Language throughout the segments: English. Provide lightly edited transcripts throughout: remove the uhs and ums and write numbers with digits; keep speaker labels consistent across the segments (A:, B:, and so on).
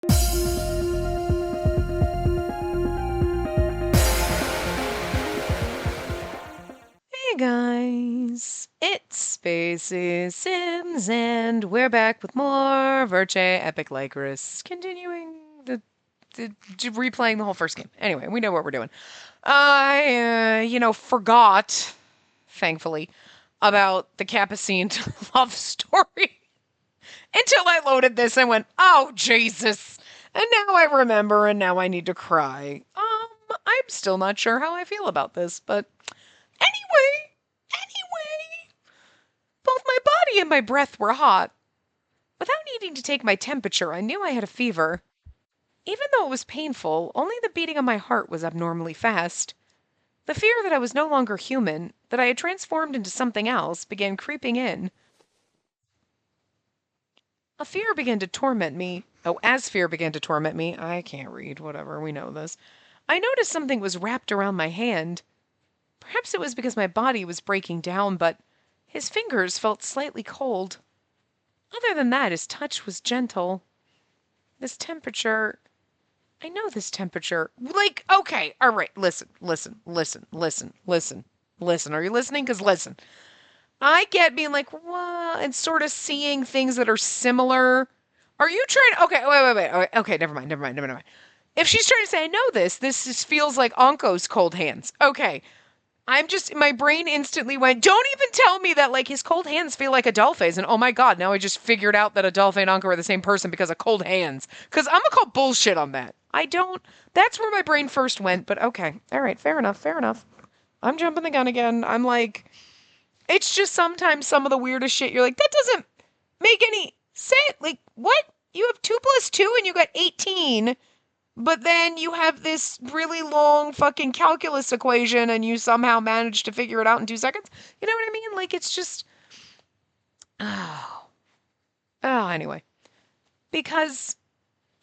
A: Hey guys, it's Spacey Sims, and we're back with more Virche Epic Lycoris, continuing replaying the whole first game. Anyway, we know what we're doing. I forgot, thankfully, about the Capucine love story until I loaded this and went, oh, Jesus. And now I remember, and now I need to cry. I'm still not sure how I feel about this, but anyway, both my body and my breath were hot. Without needing to take my temperature, I knew I had a fever. Even though it was painful, only the beating of my heart was abnormally fast. The fear that I was no longer human, that I had transformed into something else, began creeping in. A fear began to torment me. Oh, as fear began to torment me, I can't read, whatever, we know this. I noticed something was wrapped around my hand. Perhaps it was because my body was breaking down, but his fingers felt slightly cold. Other than that, his touch was gentle. This temperature. I know this temperature. Like, okay, all right, listen. Are you listening? Because listen. I get being like, what? And sort of seeing things that are similar. Are you trying? Okay, wait. Okay, never mind. If she's trying to say, I know this just feels like Anko's cold hands. Okay. My brain instantly went, don't even tell me that, like, his cold hands feel like Adolphe's. And oh my God, now I just figured out that Adolphe and Anko are the same person because of cold hands. Because I'm going to call bullshit on that. I don't, that's where my brain first went, but okay. All right, fair enough. I'm jumping the gun again. I'm like, it's just sometimes some of the weirdest shit you're like, that doesn't make any sense. Like, what? You have 2 plus 2 and you got 18. But then you have this really long fucking calculus equation and you somehow manage to figure it out in 2 seconds. You know what I mean? Like, it's just. Oh. Oh, anyway. Because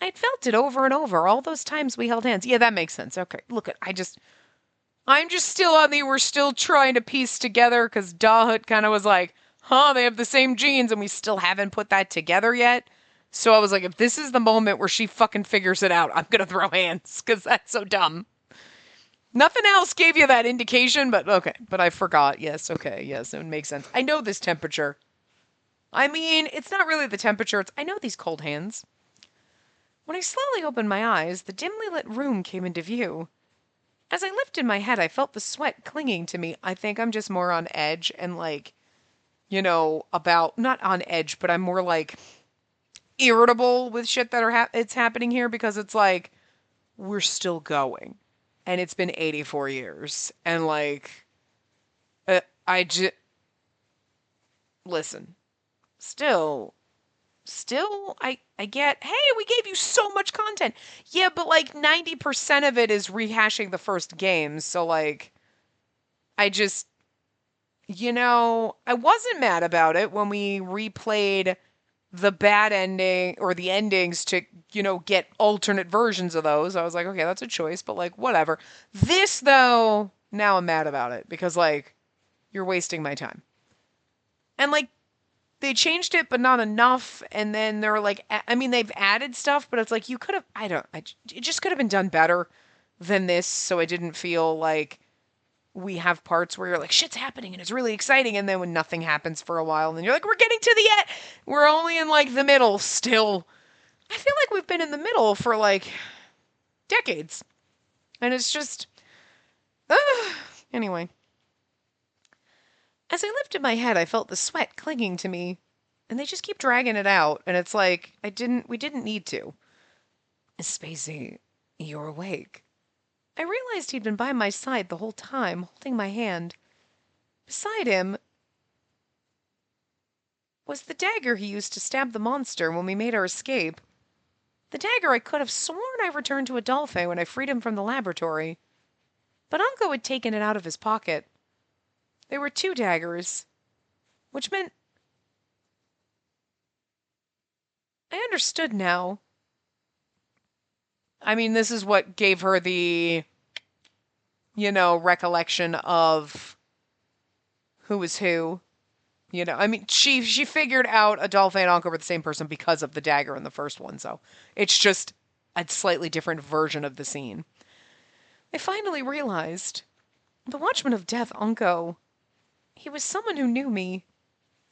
A: I'd felt it over and over all those times we held hands. Yeah, that makes sense. Okay. Look, I'm just still on the, we're still trying to piece together because Dahut kind of was like, huh, they have the same genes and we still haven't put that together yet. So I was like, if this is the moment where she fucking figures it out, I'm going to throw hands because that's so dumb. Nothing else gave you that indication, but okay. But I forgot. Yes, okay. Yes, it makes sense. I know this temperature. I mean, it's not really the temperature. I know these cold hands. When I slowly opened my eyes, the dimly lit room came into view. As I lifted my head, I felt the sweat clinging to me. I think I'm just more on edge and like, not on edge, but I'm more like irritable with shit that it's happening here because it's like we're still going and it's been 84 years and like I just listen still I get, hey, we gave you so much content. Yeah, but like 90% of it is rehashing the first game, so like I just I wasn't mad about it when we replayed the bad ending or the endings to, get alternate versions of those. I was like, okay, that's a choice, but like, whatever. This, though, now I'm mad about it because, like, you're wasting my time. And, like, they changed it, but not enough. And then they're like, I mean, they've added stuff, but it's like, you could have, it just could have been done better than this. So I didn't feel like we have parts where you're like, shit's happening and it's really exciting. And then when nothing happens for a while, and then you're like, we're getting to the end. We're only in like the middle still. I feel like we've been in the middle for like decades. And it's just, anyway. As I lifted my head, I felt the sweat clinging to me. And they just keep dragging it out. And it's like, we didn't need to. Spacey, you're awake. I realized he'd been by my side the whole time, holding my hand. Beside him was the dagger he used to stab the monster when we made our escape. The dagger I could have sworn I returned to Adolphe when I freed him from the laboratory. But Uncle had taken it out of his pocket. There were 2 daggers, which meant... I understood now. I mean, this is what gave her the, recollection of who was who. You know, I mean, she figured out Adolphe and Anka were the same person because of the dagger in the first one, so it's just a slightly different version of the scene. I finally realized the Watchman of Death, Anko, he was someone who knew me,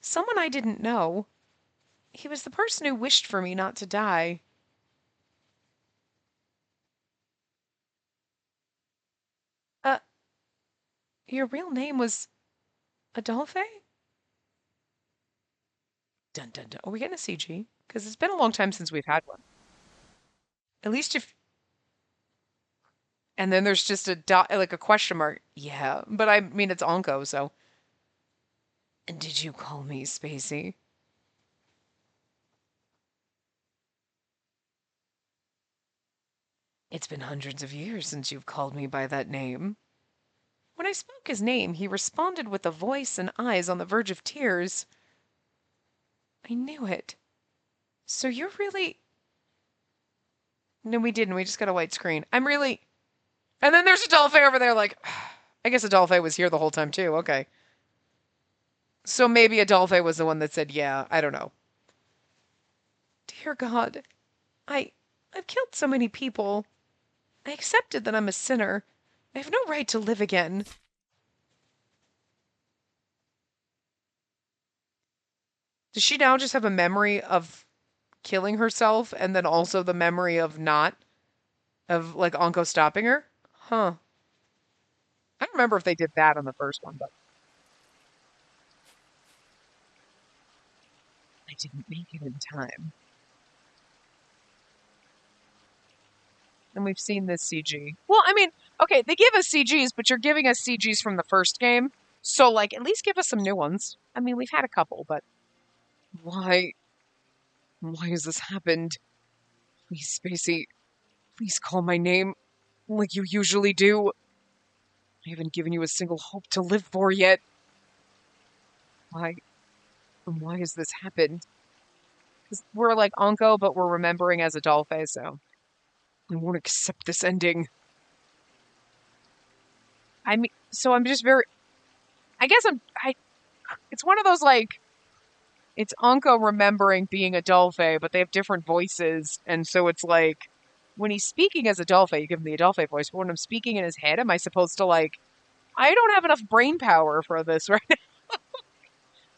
A: someone I didn't know. He was the person who wished for me not to die. Uh, your real name was Adolphe? Dun dun dun. Are we getting a CG? Because it's been a long time since we've had one. At least if. And then there's just a dot, like a question mark. Yeah, but I mean it's Anko, so. And did you call me Spacey? It's been hundreds of years since you've called me by that name. When I spoke his name, he responded with a voice and eyes on the verge of tears. I knew it. So you're really. No, we didn't. We just got a white screen. I'm really. And then there's Adolphe over there, like. I guess Adolphe was here the whole time, too. Okay. So maybe Adolphe was the one that said, yeah, I don't know. Dear God, I. I've killed so many people. I accepted that I'm a sinner. I have no right to live again. Does she now just have a memory of killing herself and then also the memory of not, of like Anko stopping her? Huh. I don't remember if they did that on the first one, but I didn't make it in time. And we've seen this CG. Well, I mean, okay, they give us CGs, but you're giving us CGs from the first game. So, like, at least give us some new ones. I mean, we've had a couple, but why? Why has this happened? Please, Spacey, please call my name like you usually do. I haven't given you a single hope to live for yet. Why? Why has this happened? Because we're like Anko, but we're remembering as Adolphe, so I won't accept this ending. I mean, so I'm just very. I guess I. It's one of those like. It's Anko remembering being Adolphe, but they have different voices, and so it's like. When he's speaking as Adolphe, you give him the Adolphe voice, but when I'm speaking in his head, am I supposed to like. I don't have enough brain power for this right now.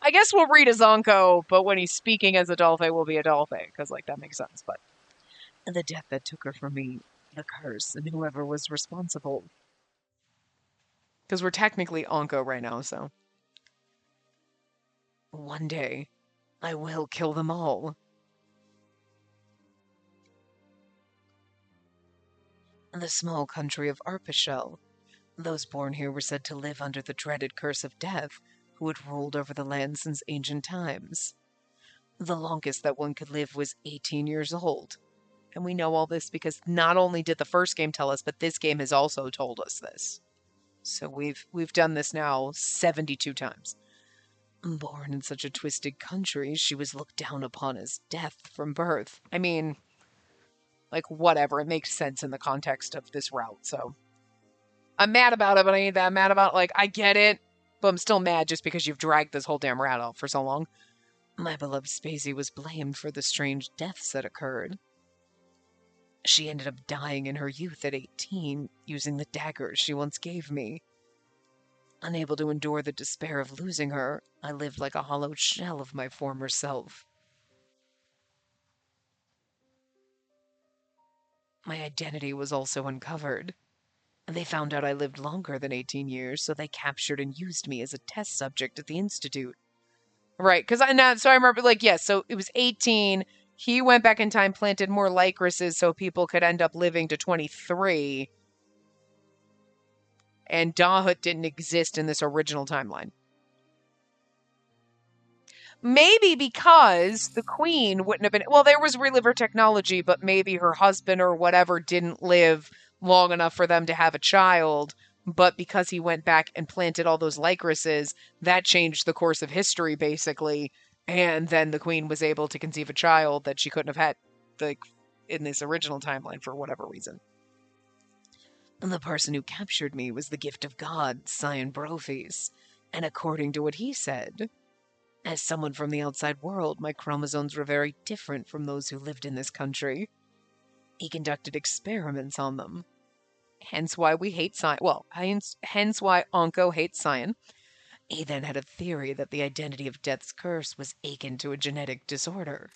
A: I guess we'll read as Anko, but when he's speaking as Adolphe, we'll be Adolphe, because, like, that makes sense, but. And the death that took her from me, the curse, and whoever was responsible. Because we're technically Anko right now, so. One day, I will kill them all. In the small country of Arpachel, those born here were said to live under the dreaded curse of death, who had ruled over the land since ancient times. The longest that one could live was 18 years old. And we know all this because not only did the first game tell us, but this game has also told us this. So we've done this now 72 times. Born in such a twisted country, she was looked down upon as death from birth. I mean, like, whatever. It makes sense in the context of this route, so. I'm mad about it, but I ain't that mad about it. Like, I get it, but I'm still mad just because you've dragged this whole damn route out for so long. My beloved Spacey was blamed for the strange deaths that occurred. She ended up dying in her youth at 18, using the dagger she once gave me. Unable to endure the despair of losing her, I lived like a hollow shell of my former self. My identity was also uncovered. They found out I lived longer than 18 years, so they captured and used me as a test subject at the Institute. Right, because so I remember, like, yes, so it was 18. He went back in time, planted more Lycorises so people could end up living to 23. And Dahut didn't exist in this original timeline. Maybe because the queen wouldn't have been. Well, there was reliver technology, but maybe her husband or whatever didn't live long enough for them to have a child. But because he went back and planted all those Lycorises, that changed the course of history, basically. And then the queen was able to conceive a child that she couldn't have had, like, in this original timeline for whatever reason. And the person who captured me was the gift of God, Scion Brophies. And according to what he said, As someone from the outside world, my chromosomes were very different from those who lived in this country. He conducted experiments on them. Hence why we hate Cyan. Well, hence why Onko hates Cyan. He then had a theory that the identity of Death's curse was akin to a genetic disorder.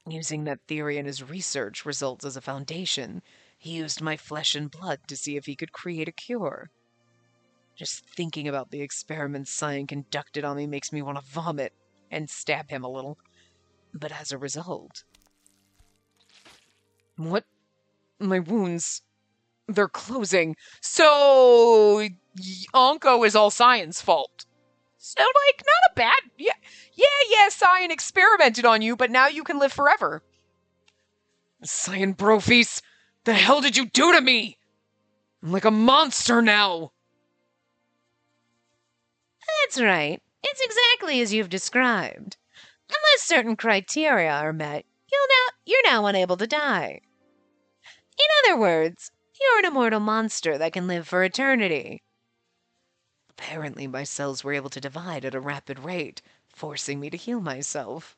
A: Using that theory in his research results as a foundation, he used my flesh and blood to see if he could create a cure. Just thinking about the experiments Cyan conducted on me makes me want to vomit and stab him a little. But as a result... What? My wounds... They're closing. So... Onko is all Cyan's fault. So, like, not a bad... Yeah, Cyan experimented on you, but now you can live forever. Cyan Brofeast, the hell did you do to me? I'm like a monster now.
B: That's right. It's exactly as you've described. Unless certain criteria are met, you're now unable to die. In other words, you're an immortal monster that can live for eternity.
A: Apparently, my cells were able to divide at a rapid rate, forcing me to heal myself.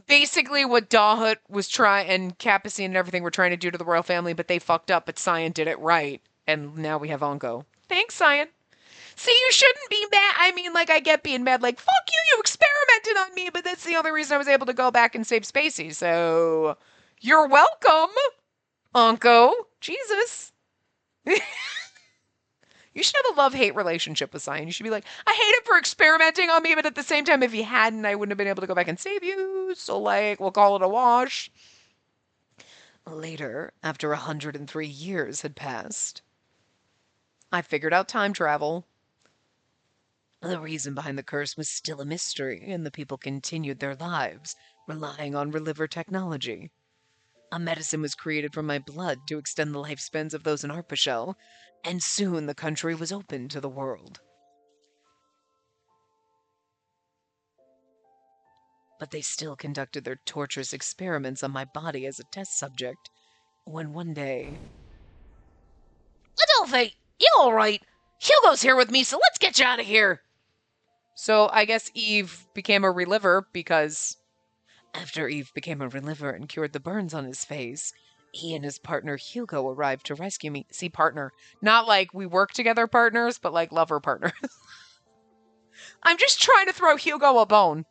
A: Basically, what Dahut was trying, and Capucine and everything were trying to do to the royal family, but they fucked up, but Cyan did it right. And now we have Onko. Thanks, Cyan. See, you shouldn't be mad. I mean, like, I get being mad, like, fuck you, you experimented on me, but that's the only reason I was able to go back and save Spacey, so... You're welcome, Onko. Jesus. You should have a love-hate relationship with Cyan. You should be like, I hate him for experimenting on me, but at the same time, if he hadn't, I wouldn't have been able to go back and save you. So, like, we'll call it a wash. Later, after 103 years had passed, I figured out time travel. The reason behind the curse was still a mystery, and the people continued their lives, relying on reliver technology. A medicine was created from my blood to extend the lifespans of those in Arpachel, and soon the country was open to the world. But they still conducted their torturous experiments on my body as a test subject, when one day... Adolphe, you alright? Hugo's here with me, so let's get you out of here! So I guess Eve became a reliver because... After Eve became a reliver and cured the burns on his face, he and his partner Hugo arrived to rescue me. See, partner. Not like we work together partners, but like lover partners. I'm just trying to throw Hugo a bone.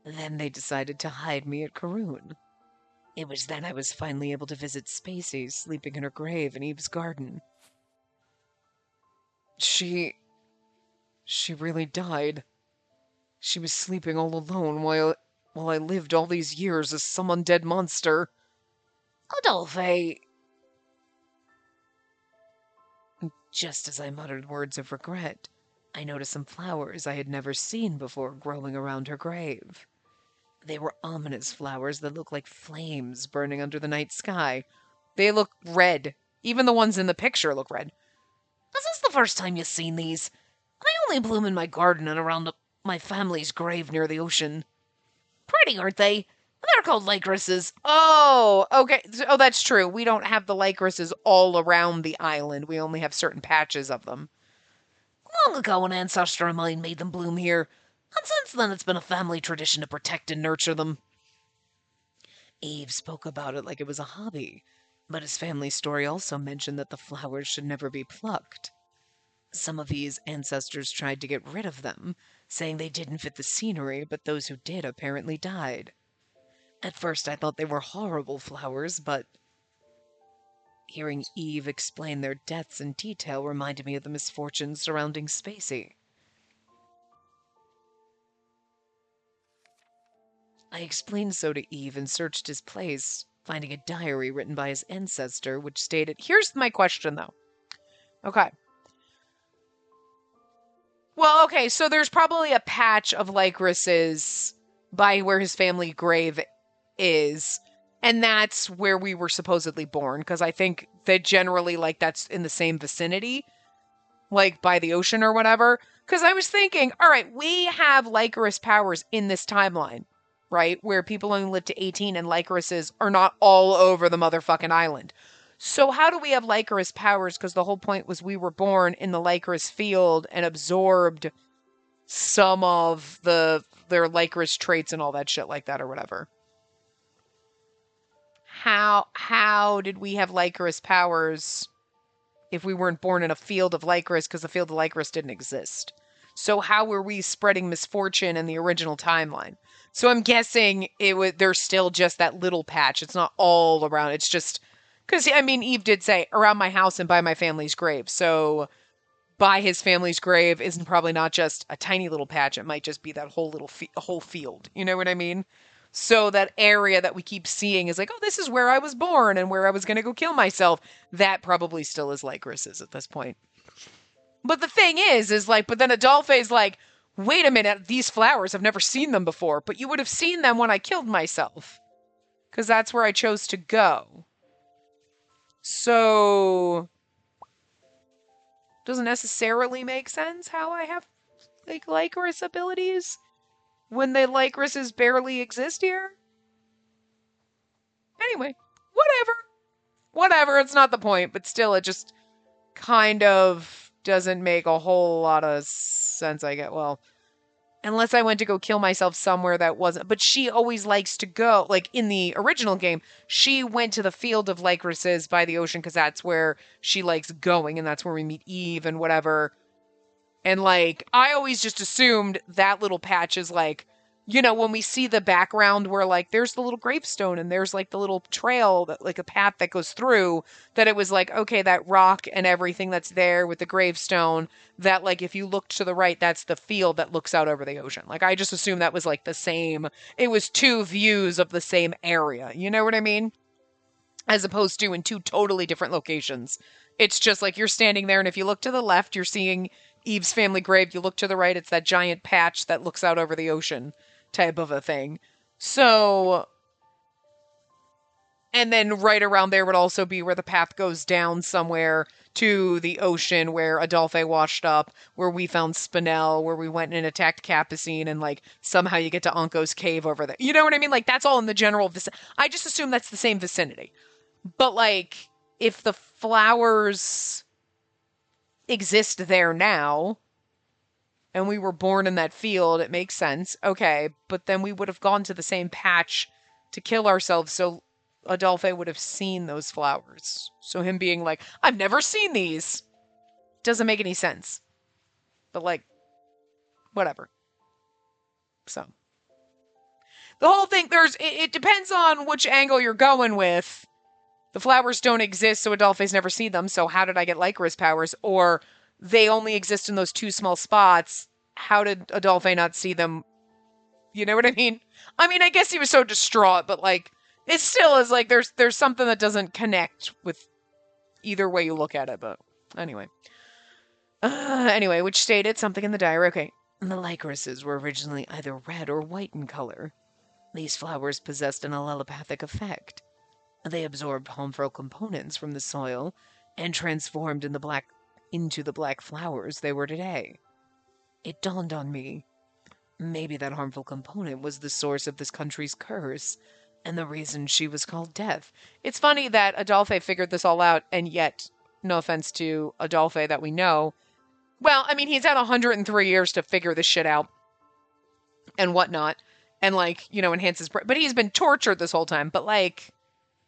A: Then they decided to hide me at Karoon. It was then I was finally able to visit Spacey, sleeping in her grave in Eve's garden. She really died. She was sleeping all alone while I lived all these years as some undead monster. Adolphe! Just as I muttered words of regret, I noticed some flowers I had never seen before growing around her grave. They were ominous flowers that looked like flames burning under the night sky. They look red. Even the ones in the picture look red. Is this the first time you've seen these? They only bloom in my garden and around my family's grave near the ocean. Pretty, aren't they? They're called Lycorises. Oh, okay. Oh, that's true. We don't have the Lycorises all around the island. We only have certain patches of them. Long ago, an ancestor of mine made them bloom here, and since then it's been a family tradition to protect and nurture them. Eve spoke about it like it was a hobby, but his family story also mentioned that the flowers should never be plucked. Some of Eve's ancestors tried to get rid of them, saying they didn't fit the scenery, but those who did apparently died. At first I thought they were horrible flowers, but hearing Eve explain their deaths in detail reminded me of the misfortunes surrounding Spacey. I explained so to Eve and searched his place, finding a diary written by his ancestor which stated... Here's my question, though. Okay. Well, okay, so there's probably a patch of Lycoris's by where his family grave is, and that's where we were supposedly born, because I think that generally, like, that's in the same vicinity, like, by the ocean or whatever. Because I was thinking, all right, we have Lycoris powers in this timeline, right, where people only live to 18 and Lycorises are not all over the motherfucking island. So how do we have Lycoris powers? Because the whole point was we were born in the Lycoris field and absorbed some of their Lycoris traits and all that shit like that or whatever. How did we have Lycoris powers if we weren't born in a field of Lycoris because the field of Lycoris didn't exist? So how were we spreading misfortune in the original timeline? So I'm guessing there's still just that little patch. It's not all around. It's just because I mean Eve did say around my house and by my family's grave. So by his family's grave isn't probably not just a tiny little patch. It might just be that whole whole field. You know what I mean? So that area that we keep seeing is like, oh, this is where I was born and where I was going to go kill myself. That probably still is Lycoris's at this point. But the thing is like, but then Adolphe's like, wait a minute, these flowers, I've never seen them before, but you would have seen them when I killed myself. Because that's where I chose to go. So, doesn't necessarily make sense how I have, like, Lycoris abilities when the Lycorises barely exist here. Anyway, whatever. Whatever, it's not the point, but still, it just kind of doesn't make a whole lot of sense, I get. Well, unless I went to go kill myself somewhere that wasn't. But she always likes to go, like in the original game, she went to the field of Lycorises by the ocean because that's where she likes going, and that's where we meet Eve and whatever. And like, I always just assumed that little patch is like, you know, when we see the background where like there's the little gravestone and there's like the little trail, that, like a path that goes through, that it was like, okay, that rock and everything that's there with the gravestone, that like if you looked to the right, that's the field that looks out over the ocean. Like I just assumed that was like the same, it was two views of the same area. You know what I mean? As opposed to in two totally different locations. It's just like you're standing there, and if you look to the left, you're seeing Eve's family grave. You look to the right, it's that giant patch that looks out over the ocean type of a thing. So, and then right around there would also be where the path goes down somewhere to the ocean where Adolphe washed up, where we found Spinel, where we went and attacked Capucine, and like somehow you get to Anko's cave over there. You know what I mean? Like that's all in the general vicinity. I just assume that's the same vicinity. But like, if the flowers exist there now, and we were born in that field, it makes sense. Okay, but then we would have gone to the same patch to kill ourselves, so Adolphe would have seen those flowers. So him being like, I've never seen these, doesn't make any sense. But like, whatever. So. The whole thing, it depends on which angle you're going with. The flowers don't exist, so Adolphe's never seen them, so how did I get Lycoris powers? Or they only exist in those two small spots. How did Adolphe not see them? You know what I mean? I mean, I guess he was so distraught, but like, it still is like there's something that doesn't connect with either way you look at it. But anyway, which stated something in the diary. Okay, the Lycorises were originally either red or white in color. These flowers possessed an allelopathic effect. They absorbed harmful components from the soil and transformed into the black flowers they were today. It dawned on me, maybe that harmful component was the source of this country's curse, and the reason she was called Death. It's funny that Adolphe figured this all out, and yet, no offense to Adolphe that we know, well, I mean, he's had 103 years to figure this shit out, and whatnot, and like, you know, enhance his... But he's been tortured this whole time, but like...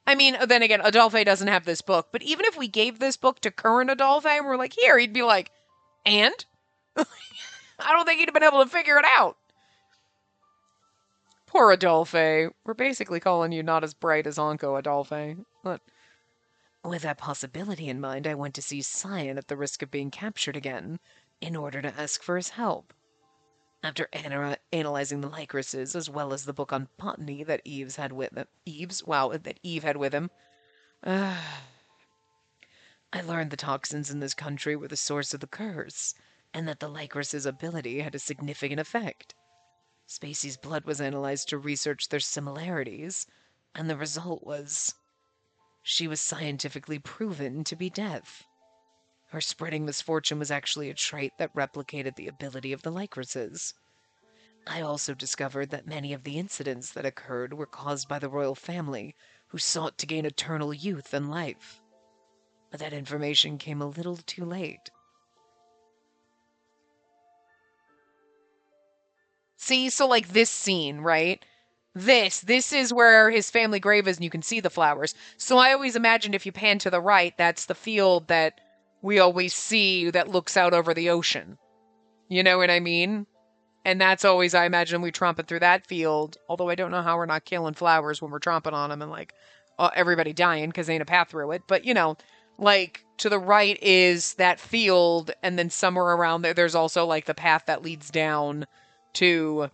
A: I mean, then again, Adolphe doesn't have this book, but even if we gave this book to current Adolphe and we're like, here, he'd be like, and? I don't think he'd have been able to figure it out. Poor Adolphe. We're basically calling you not as bright as Anko, Adolphe. But with that possibility in mind, I went to see Cyan at the risk of being captured again, in order to ask for his help. After analyzing the Lycorises, as well as the book on botany that Eve had with him, I learned the toxins in this country were the source of the curse, and that the Lycoris' ability had a significant effect. Spacey's blood was analyzed to research their similarities, and the result was she was scientifically proven to be Death. Her spreading misfortune was actually a trait that replicated the ability of the Lycorises. I also discovered that many of the incidents that occurred were caused by the royal family, who sought to gain eternal youth and life. But that information came a little too late. See, so like this scene, right? This is where his family grave is, and you can see the flowers. So I always imagined if you pan to the right, that's the field that we always see that looks out over the ocean. You know what I mean? And that's always, I imagine, we tromping through that field. Although I don't know how we're not killing flowers when we're tromping on them and like everybody dying because ain't a path through it. But like to the right is that field, and then somewhere around there, there's also like the path that leads down to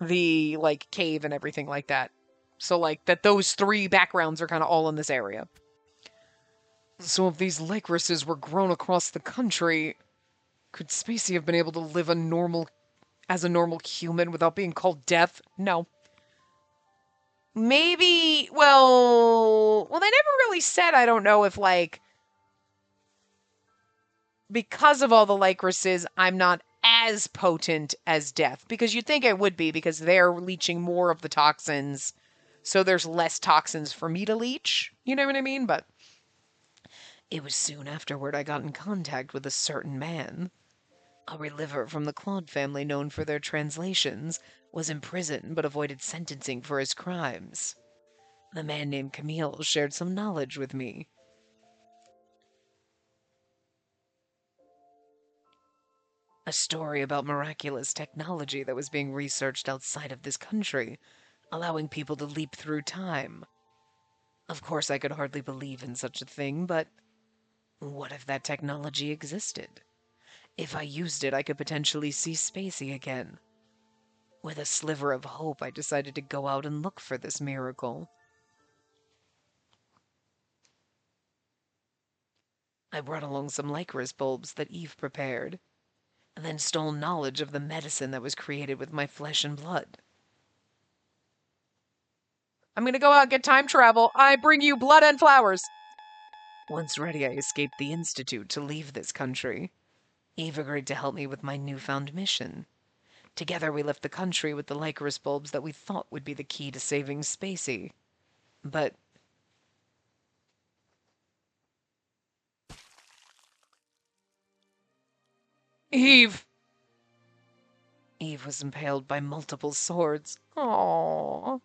A: the like cave and everything like that. So like that those three backgrounds are kind of all in this area. So if these Lycorises were grown across the country, could Spacey have been able to live as a normal human without being called death? No. Maybe, well, they never really said, I don't know if like because of all the Lycorises, I'm not as potent as death, because you'd think I would be because they're leeching more of the toxins, so there's less toxins for me to leech. You know what I mean? But it was soon afterward I got in contact with a certain man. A reliver from the Claude family known for their translations was imprisoned but avoided sentencing for his crimes. The man named Camille shared some knowledge with me. A story about miraculous technology that was being researched outside of this country, allowing people to leap through time. Of course, I could hardly believe in such a thing, but what if that technology existed? If I used it, I could potentially see Spacey again. With a sliver of hope, I decided to go out and look for this miracle. I brought along some Lycoris bulbs that Eve prepared, and then stole knowledge of the medicine that was created with my flesh and blood. I'm gonna go out and get time travel. I bring you blood and flowers. Once ready, I escaped the Institute to leave this country. Eve agreed to help me with my newfound mission. Together we left the country with the Lycoris bulbs that we thought would be the key to saving Spacey. But Eve! Eve was impaled by multiple swords. Aww.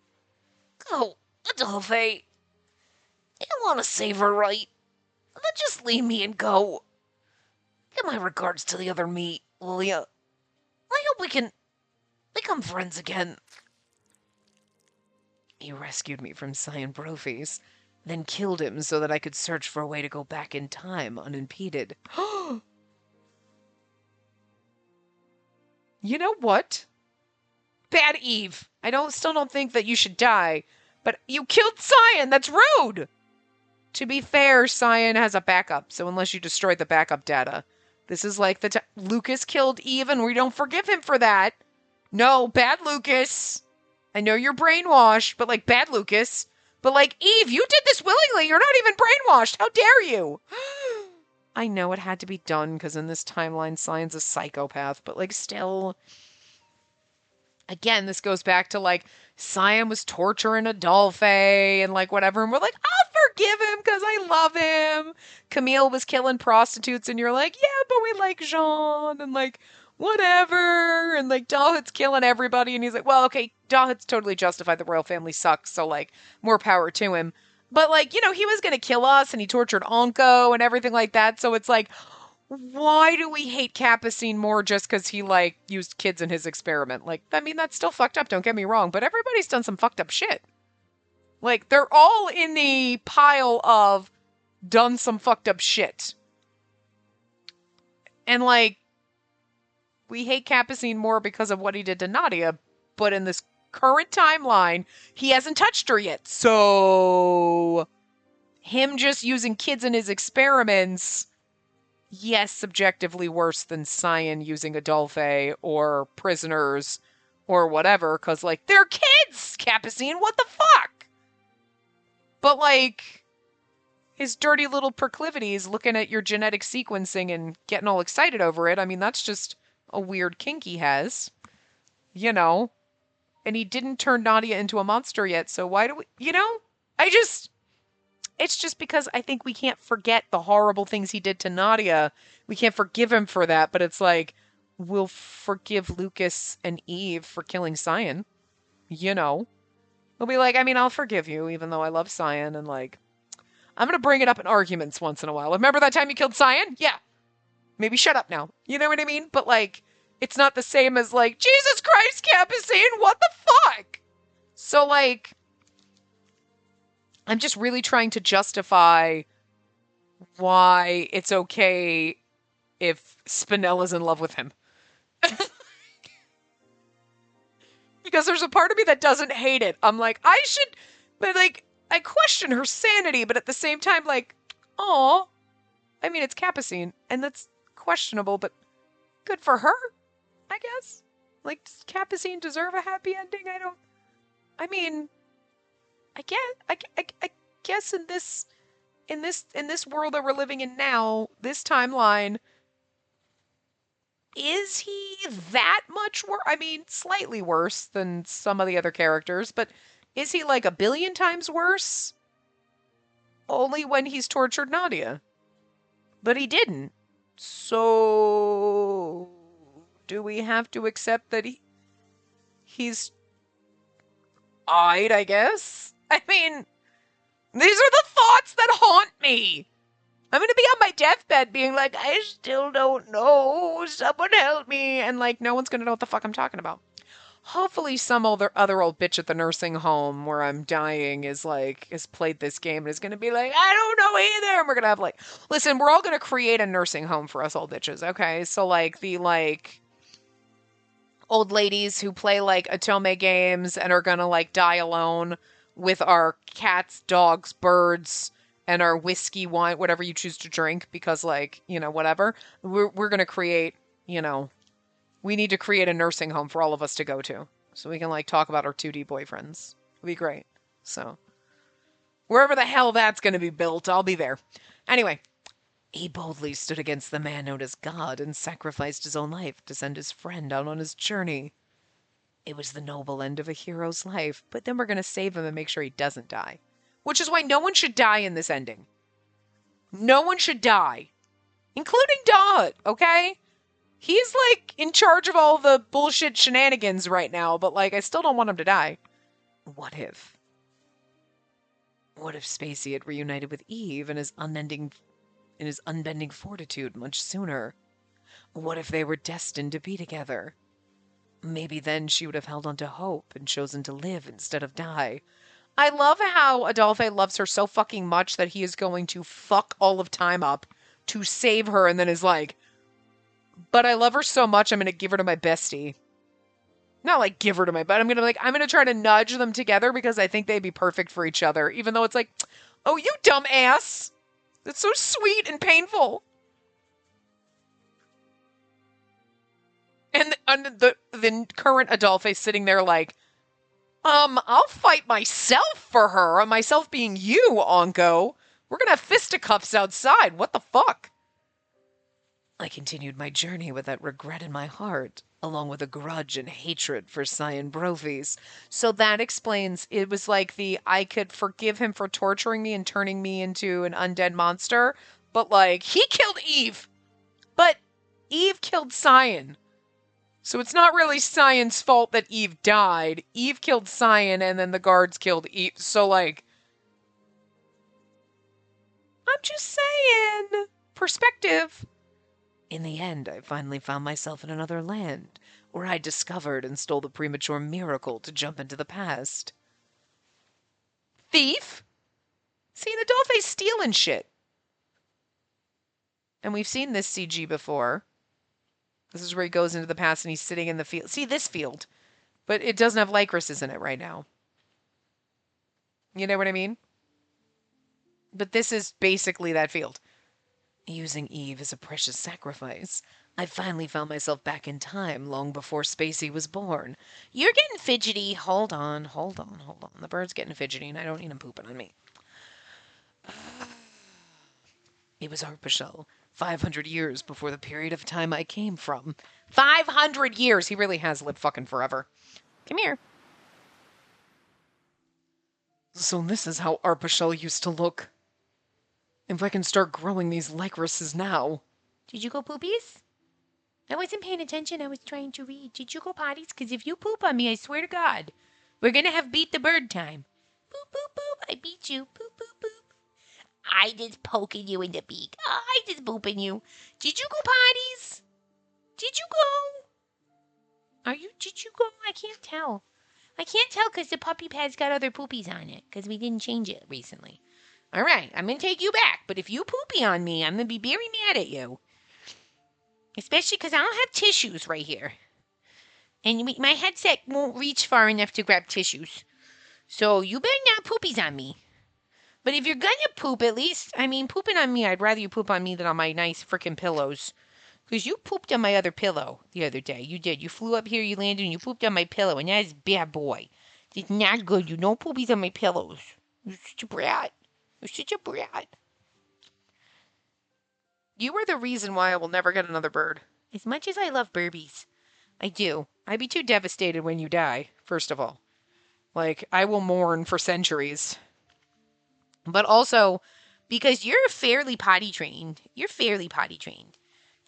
B: Oh, Adolphe, you want to save her, right? Then just leave me and go. Give my regards to the other me, will ya? I hope we can become friends again.
A: He rescued me from Cyan Brophy's, then killed him so that I could search for a way to go back in time unimpeded. You know what? Bad Eve. Still don't think that you should die, but you killed Cyan. That's rude. To be fair, Cyan has a backup, so unless you destroy the backup data, this is like Lucas killed Eve, and we don't forgive him for that. No, bad Lucas. I know you're brainwashed, but like bad Lucas. But like Eve, you did this willingly. You're not even brainwashed. How dare you? I know it had to be done because in this timeline, Cyan's a psychopath, but like still. Again, this goes back to like Cyan was torturing Adolphe and like whatever, and we're like, I'll forgive him because I love him. Camille was killing prostitutes, and you're like, yeah, but we like Jean, and like whatever, and like Dahut's killing everybody, and he's like, well, okay, Dahut's totally justified. The royal family sucks, so like more power to him. But like, he was gonna kill us, and he tortured Onko and everything like that. So it's like, why do we hate Capucine more just because he, like, used kids in his experiment? Like, I mean, that's still fucked up, don't get me wrong, but everybody's done some fucked up shit. Like, they're all in the pile of done some fucked up shit. And, like, we hate Capucine more because of what he did to Nadia, but in this current timeline, he hasn't touched her yet. So, him just using kids in his experiments, yes, subjectively worse than Cyan using Adolphe or prisoners or whatever, because, like, they're kids, Capucine, what the fuck? But, like, his dirty little proclivities looking at your genetic sequencing and getting all excited over it, I mean, that's just a weird kink he has, And he didn't turn Nadia into a monster yet, so why do we, I just, It's just because I think we can't forget the horrible things he did to Nadia. We can't forgive him for that, but it's like, we'll forgive Lucas and Eve for killing Cyan. You know. We'll be like, I mean, I'll forgive you, even though I love Cyan, and like, I'm gonna bring it up in arguments once in a while. Remember that time you killed Cyan? Yeah. Maybe shut up now. You know what I mean? But like, it's not the same as like, Jesus Christ, Capucine, what the fuck? So like, I'm just really trying to justify why it's okay if Spinella's in love with him. Because there's a part of me that doesn't hate it. I'm like, I should, but like, I question her sanity, but at the same time, like, oh, I mean, it's Capucine, and that's questionable, but good for her, I guess. Like, does Capucine deserve a happy ending? I mean, I guess in this world that we're living in now, this timeline, is he that much worse? I mean, slightly worse than some of the other characters, but is he like a billion times worse? Only when he's tortured Nadia. But he didn't. So do we have to accept that he's I guess? I mean, these are the thoughts that haunt me. I'm gonna be on my deathbed being like, I still don't know. Someone help me. And like, no one's gonna know what the fuck I'm talking about. Hopefully some other old bitch at the nursing home where I'm dying has played this game and is gonna be like, I don't know either. And we're gonna have like, listen, we're all gonna create a nursing home for us old bitches, okay? So like the old ladies who play like Otome games and are gonna like die alone with our cats, dogs, birds, and our whiskey, wine, whatever you choose to drink, because like, whatever. We're gonna create, we need to create a nursing home for all of us to go to. So we can like talk about our 2D boyfriends. It'll be great. So wherever the hell that's gonna be built, I'll be there. Anyway, he boldly stood against the man known as God and sacrificed his own life to send his friend out on his journey. It was the noble end of a hero's life, but then we're going to save him and make sure he doesn't die. Which is why no one should die in this ending. No one should die. Including Dodd, okay? He's, like, in charge of all the bullshit shenanigans right now, but, like, I still don't want him to die. What if? What if Spacey had reunited with Eve and his unbending fortitude much sooner? What if they were destined to be together? Maybe then she would have held on to hope and chosen to live instead of die. I love how Adolphe loves her so fucking much that he is going to fuck all of time up to save her, and then is like, but I love her so much, I'm going to give her to my bestie. Not like give her to my, but I'm going to try to nudge them together because I think they'd be perfect for each other, even though it's like, oh, you dumb ass. That's so sweet and painful. And the current Adolphe sitting there like, I'll fight myself for her, myself being you, Onko. We're gonna have fisticuffs outside. What the fuck? I continued my journey with that regret in my heart, along with a grudge and hatred for Cyan Brophies. So that explains, it was like I could forgive him for torturing me and turning me into an undead monster, but like, he killed Eve. But Eve killed Cyan. So it's not really Cyan's fault that Eve died. Eve killed Cyan and then the guards killed Eve. So like, I'm just saying, perspective. In the end, I finally found myself in another land, where I discovered and stole the premature miracle to jump into the past. Thief? See, Adolphe's stealing shit. And we've seen this CG before. This is where he goes into the past and he's sitting in the field. See, this field. But it doesn't have Lycoris in it right now. You know what I mean? But this is basically that field. Using Eve as a precious sacrifice, I finally found myself back in time long before Spacey was born. You're getting fidgety. Hold on. The bird's getting fidgety and I don't need him pooping on me. It was Arpachel, 500 years before the period of time I came from. 500 years! He really has lived fucking forever. Come here. So this is how Arpachel used to look. If I can start growing these Lycorises now.
B: Did you go poopies? I wasn't paying attention. I was trying to read. Did you go potties? Because if you poop on me, I swear to God, we're going to have beat the bird time. Boop, boop, boop. I beat you. Boop, boop, boop. I just poking you in the beak. I just booping you. Did you go potties? Did you go? Did you go? I can't tell. I can't tell because the puppy pad's got other poopies on it because we didn't change it recently. All right, I'm going to take you back. But if you poopy on me, I'm going to be very mad at you. Especially because I don't have tissues right here. And my headset won't reach far enough to grab tissues. So you better not poopies on me. But if you're going to poop, at least, pooping on me, I'd rather you poop on me than on my nice frickin' pillows. Because you pooped on my other pillow the other day. You did. You flew up here, you landed, and you pooped on my pillow. And that is bad boy. It's not good. You no poopies on my pillows. You're such a brat. You're such a brat.
A: You are the reason why I will never get another bird.
B: As much as I love burbies,
A: I do. I'd be too devastated when you die, first of all. Like, I will mourn for centuries.
B: but also because you're fairly potty trained. You're fairly potty trained.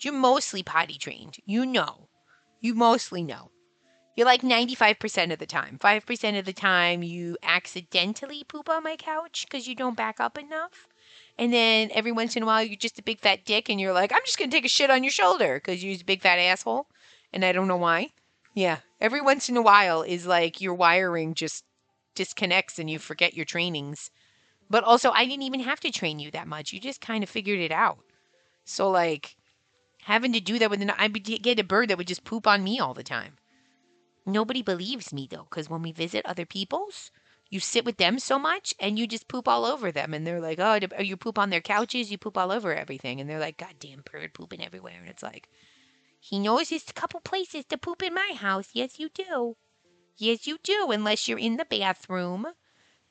B: You're mostly potty trained. You know. You mostly know. You're like 95% of the time. 5% of the time you accidentally poop on my couch because you don't back up enough. And then every once in a while you're just a big fat dick and you're like, I'm just going to take a shit on your shoulder because you're a big fat asshole. And I don't know why. Yeah. Every once in a while is like your wiring just disconnects and you forget your trainings. But also, I didn't even have to train you that much. You just kind of figured it out. So, like, having to do that with I would get a bird that would just poop on me all the time. Nobody believes me, though, because when we visit other people's, you sit with them so much and you just poop all over them. And they're like, oh, you poop on their couches, you poop all over everything. And they're like, goddamn bird pooping everywhere. And it's like, he knows there's a couple places to poop in my house. Yes, you do. Yes, you do, unless you're in the bathroom.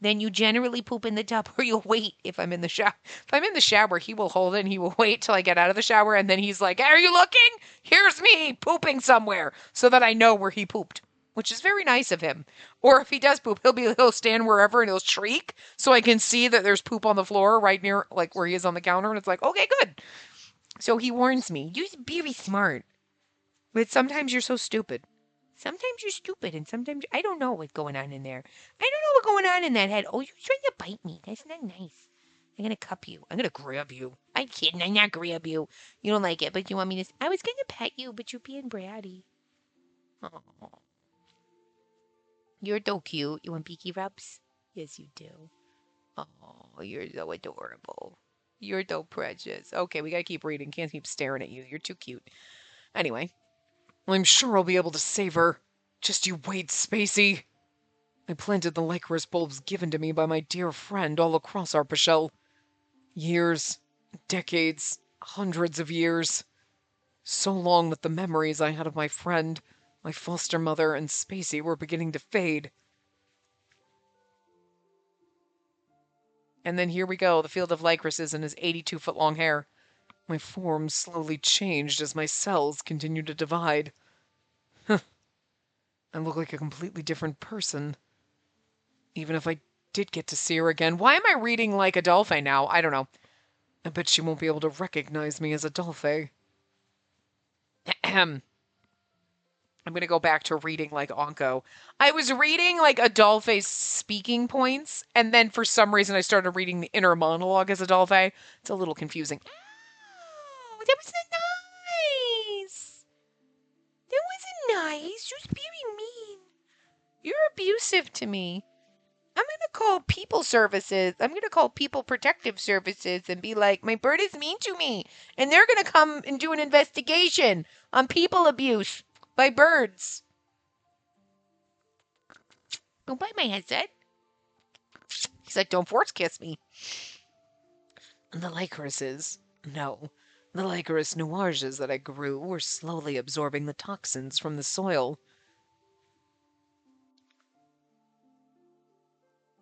B: Then you generally poop in the tub or you'll wait if I'm in the shower. If I'm in the shower, he will hold it and he will wait till I get out of the shower. And then he's like, are you looking? Here's me pooping somewhere so that I know where he pooped, which is very nice of him. Or if he does poop, he'll stand wherever and he'll shriek so I can see that there's poop on the floor right near like where he is on the counter. And it's like, okay, good. So he warns me. You're very smart. But sometimes you're so stupid. Sometimes you're stupid, and sometimes I don't know what's going on in there. I don't know what's going on in that head. Oh, you're trying to bite me. That's not nice. I'm going to cup you. I'm going to grab you. I'm kidding. I'm not grab you. You don't like it, but you want me to... I was going to pet you, but you're being bratty. Oh. You're so cute. You want beaky rubs? Yes, you do. Oh, you're so adorable. You're so precious. Okay, we got to keep reading. Can't keep staring at you. You're too cute. Anyway.
A: I'm sure I'll be able to save her. Just you wait, Spacey. I planted the Lycoris bulbs given to me by my dear friend all across our Arpachel. Years, decades, hundreds of years. So long that the memories I had of my friend, my foster mother, and Spacey were beginning to fade. And then here we go, the field of Lycorises and his 82-foot-long hair. My form slowly changed as my cells continued to divide. I look like a completely different person. Even if I did get to see her again. Why am I reading like Adolphe now? I don't know. I bet she won't be able to recognize me as Adolphe. I'm going to go back to reading like Anko. I was reading like Adolphe's speaking points, and then for some reason I started reading the inner monologue as Adolphe. It's a little confusing. Oh, that was nice. That wasn't nice. You're very mean. You're abusive to me. I'm going to call people services. I'm going to call people protective services and be like, my bird is mean to me. And they're going to come and do an investigation on people abuse by birds. Don't bite my headset. He's like, don't force kiss me. The Lycorises. No. The Lycoris nuages that I grew were slowly absorbing the toxins from the soil.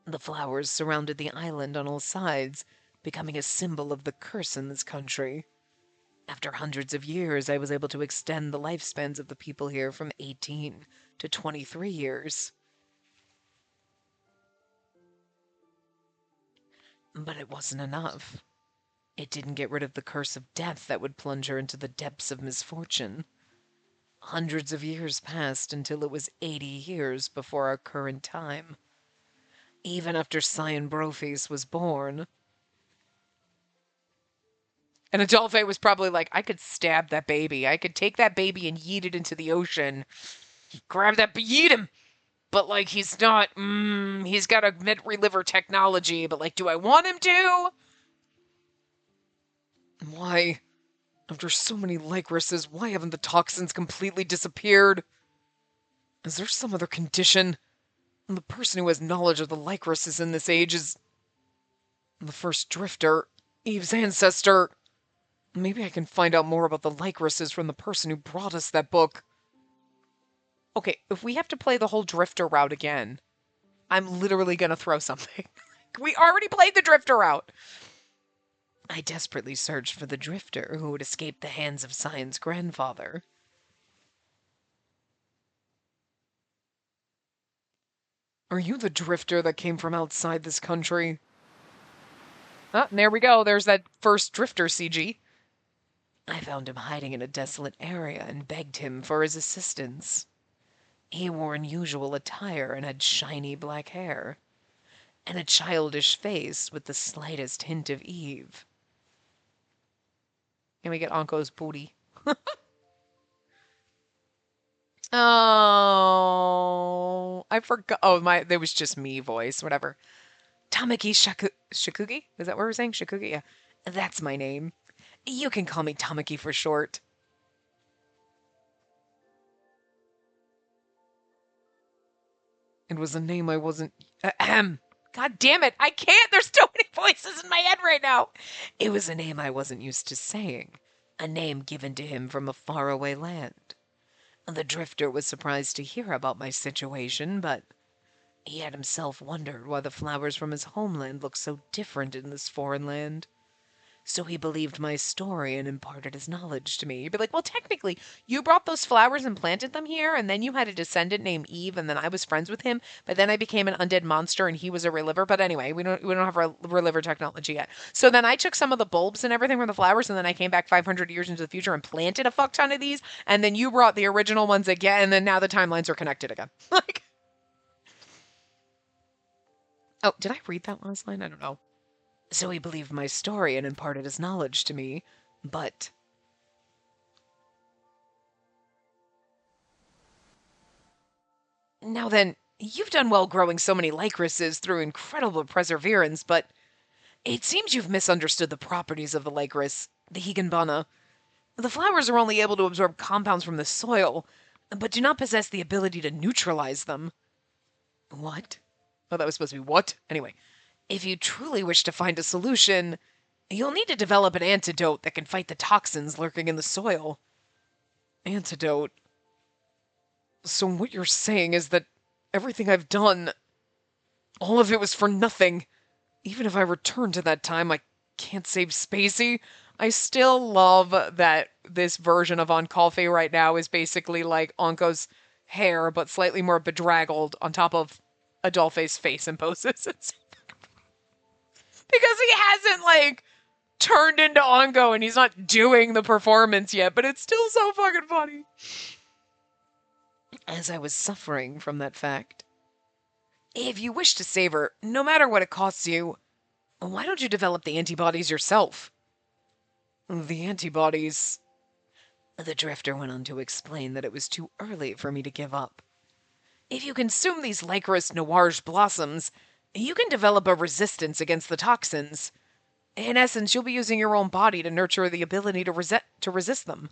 A: The flowers surrounded the island on all sides, becoming a symbol of the curse in this country. After hundreds of years, I was able to extend the lifespans of the people here from 18 to 23 years. But it wasn't enough. It didn't get rid of the curse of death that would plunge her into the depths of misfortune. Hundreds of years passed until it was 80 years before our current time. Even after Cyan Broface was born. And Adolphe was probably like, I could stab that baby. I could take that baby and yeet it into the ocean. Grab that, yeet him. But, like, he's not, he's got a mid-reliver technology, but, like, do I want him to? Why? After so many Lycorises, why haven't the toxins completely disappeared? Is there some other condition? And the person who has knowledge of the Lycorises in this age is the first drifter, Eve's ancestor. Maybe I can find out more about the Lycorises from the person who brought us that book. Okay, if we have to play the whole drifter route again, I'm literally going to throw something. We already played the drifter route. I desperately searched for the drifter who would escape the hands of Cyan's grandfather. Are you the drifter that came from outside this country? Ah, there we go. There's that first drifter CG. I found him hiding in a desolate area and begged him for his assistance. He wore unusual attire and had shiny black hair, and a childish face with the slightest hint of Eve. And we get Anko's booty. Oh, I forgot. Oh, there was just me voice, whatever. Tamaki Shikugi? Is that what we're saying? Shikugi? Yeah. That's my name. You can call me Tamaki for short. It was a name I wasn't. Ahem. God damn it. I can't. There's too many voices in my head right now. It was a name I wasn't used to saying. A name given to him from a faraway land. The drifter was surprised to hear about my situation, but he had himself wondered why the flowers from his homeland looked so different in this foreign land. So he believed my story and imparted his knowledge to me. You'd be like, well, technically, you brought those flowers and planted them here, and then you had a descendant named Eve, and then I was friends with him, but then I became an undead monster, and he was a reliver. But anyway, we don't have reliver technology yet. So then I took some of the bulbs and everything from the flowers, and then I came back 500 years into the future and planted a fuck ton of these, and then you brought the original ones again, and then now the timelines are connected again. Like, oh, did I read that last line? I don't know. So he believed my story and imparted his knowledge to me, but... Now then, you've done well growing so many Lycorises through incredible perseverance, but it seems you've misunderstood the properties of the Lycoris, the Higanbana. The flowers are only able to absorb compounds from the soil, but do not possess the ability to neutralize them. What? Oh, that was supposed to be what? Anyway. If you truly wish to find a solution, you'll need to develop an antidote that can fight the toxins lurking in the soil. Antidote? So what you're saying is that everything I've done, all of it was for nothing. Even if I return to that time, I can't save Spacey. I still love that this version of Ankalfe right now is basically like Anko's hair, but slightly more bedraggled on top of Adolphe's face and poses. Because he hasn't, like, turned into Ongo and he's not doing the performance yet, but it's still so fucking funny. As I was suffering from that fact, if you wish to save her, no matter what it costs you, why don't you develop the antibodies yourself? The antibodies... The drifter went on to explain that it was too early for me to give up. If you consume these Lycoris Noirge blossoms, you can develop a resistance against the toxins. In essence, you'll be using your own body to nurture the ability to resist them.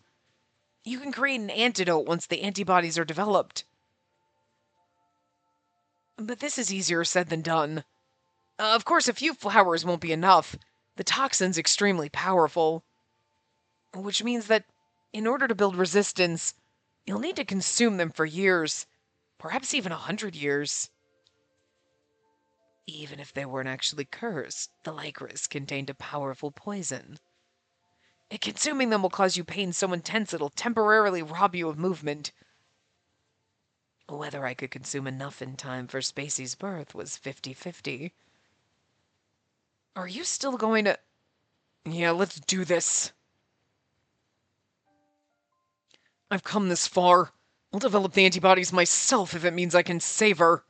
A: You can create an antidote once the antibodies are developed. But this is easier said than done. Of course, a few flowers won't be enough. The toxin's extremely powerful. Which means that in order to build resistance, you'll need to consume them for years. Perhaps even 100 years. Even if they weren't actually cursed, the Lycoris contained a powerful poison. Consuming them will cause you pain so intense it'll temporarily rob you of movement. Whether I could consume enough in time for Spacey's birth was 50-50. Are you still going to... Yeah, let's do this. I've come this far. I'll develop the antibodies myself if it means I can save her.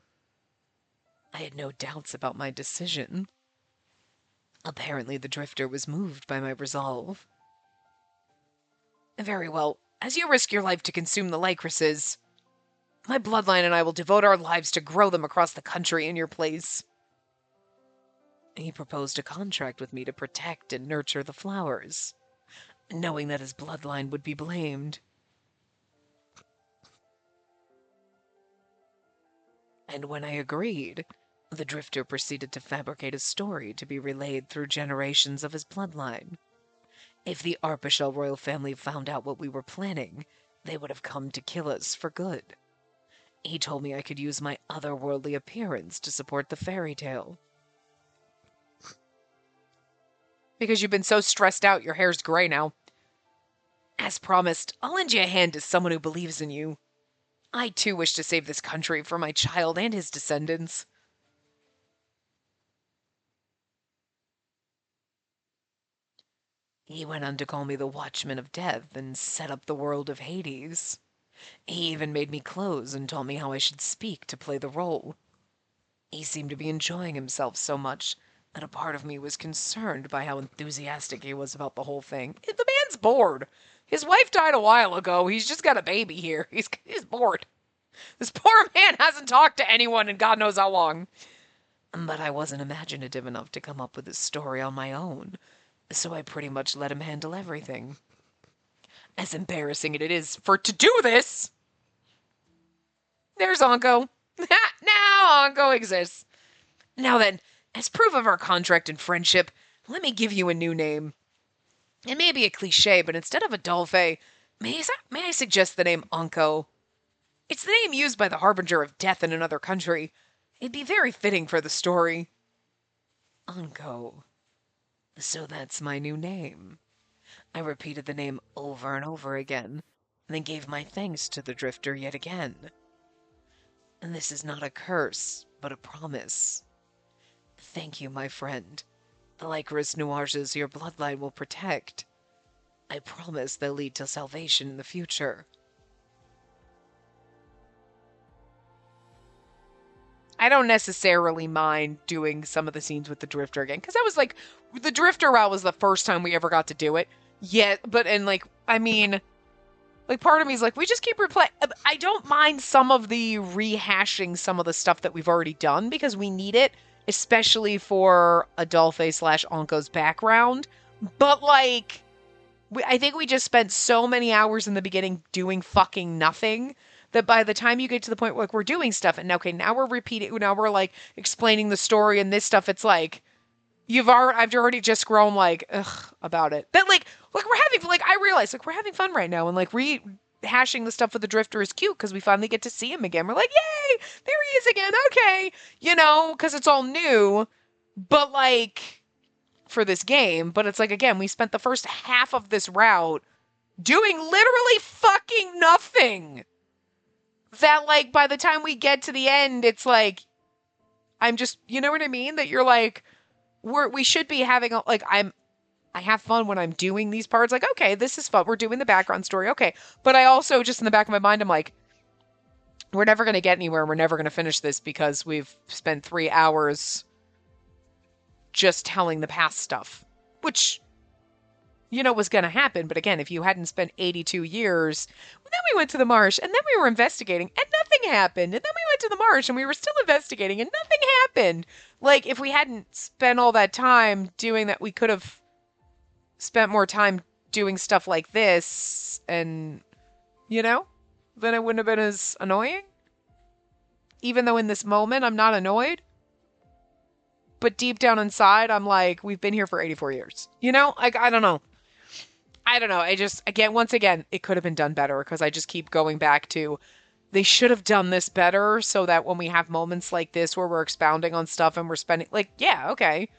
A: I had no doubts about my decision. Apparently, the Drifter was moved by my resolve. Very well. As you risk your life to consume the Lycorises, my bloodline and I will devote our lives to grow them across the country in your place. He proposed a contract with me to protect and nurture the flowers, knowing that his bloodline would be blamed. And when I agreed, the Drifter proceeded to fabricate a story to be relayed through generations of his bloodline. If the Arpachel royal family found out what we were planning, they would have come to kill us for good. He told me I could use my otherworldly appearance to support the fairy tale. Because you've been so stressed out, your hair's gray now. As promised, I'll lend you a hand as someone who believes in you. I too wish to save this country for my child and his descendants. He went on to call me the Watchman of Death and set up the world of Hades. He even made me clothes and told me how I should speak to play the role. He seemed to be enjoying himself so much that a part of me was concerned by how enthusiastic he was about the whole thing. The man's bored. His wife died a while ago. He's just got a baby here. He's bored. This poor man hasn't talked to anyone in God knows how long. But I wasn't imaginative enough to come up with this story on my own, so I pretty much let him handle everything. As embarrassing as it is to do this, there's Anko. Now Anko exists. Now then, as proof of our contract and friendship, let me give you a new name. It may be a cliche, but instead of Adolphe, may I suggest the name Anko? It's the name used by the Harbinger of Death in another country. It'd be very fitting for the story. Anko. So that's my new name. I repeated the name over and over again, and then gave my thanks to the Drifter yet again. And this is not a curse, but a promise. Thank you, my friend. The Lycoris Noirs your bloodline will protect. I promise they'll lead to salvation in the future. I don't necessarily mind doing some of the scenes with the Drifter again, because that was like, the Drifter route was the first time we ever got to do it. Yeah, but, and like, I mean, like, part of me is like, we just keep replaying. I don't mind some of the rehashing some of the stuff that we've already done, because we need it, especially for Adolphe/Anko's background. But, like, I think we just spent so many hours in the beginning doing fucking nothing that by the time you get to the point where like, we're doing stuff and okay, now we're repeating, now we're like explaining the story and this stuff, it's like I've already just grown like ugh about it. That like we're having like I realize like we're having fun right now and like rehashing the stuff with the Drifter is cute because we finally get to see him again. We're like, yay, there he is again. Okay, because it's all new, but like for this game. But it's like again, we spent the first half of this route doing literally fucking nothing. That like by the time we get to the end, it's like I'm just you know what I mean? That you're like we should be having like I have fun when I'm doing these parts. Like, okay, this is fun. We're doing the background story. Okay. But I also just in the back of my mind, I'm like, we're never gonna get anywhere. We're never gonna finish this because we've spent 3 hours just telling the past stuff. Which was going to happen. But again, if you hadn't spent 82 years, well, then we went to the marsh and then we were investigating and nothing happened. And then we went to the marsh and we were still investigating and nothing happened. Like, if we hadn't spent all that time doing that, we could have spent more time doing stuff like this and, then it wouldn't have been as annoying. Even though in this moment, I'm not annoyed. But deep down inside, I'm like, we've been here for 84 years. Like, I don't know. Once again, it could have been done better because I just keep going back to they should have done this better so that when we have moments like this where we're expounding on stuff and we're spending, like, yeah, okay.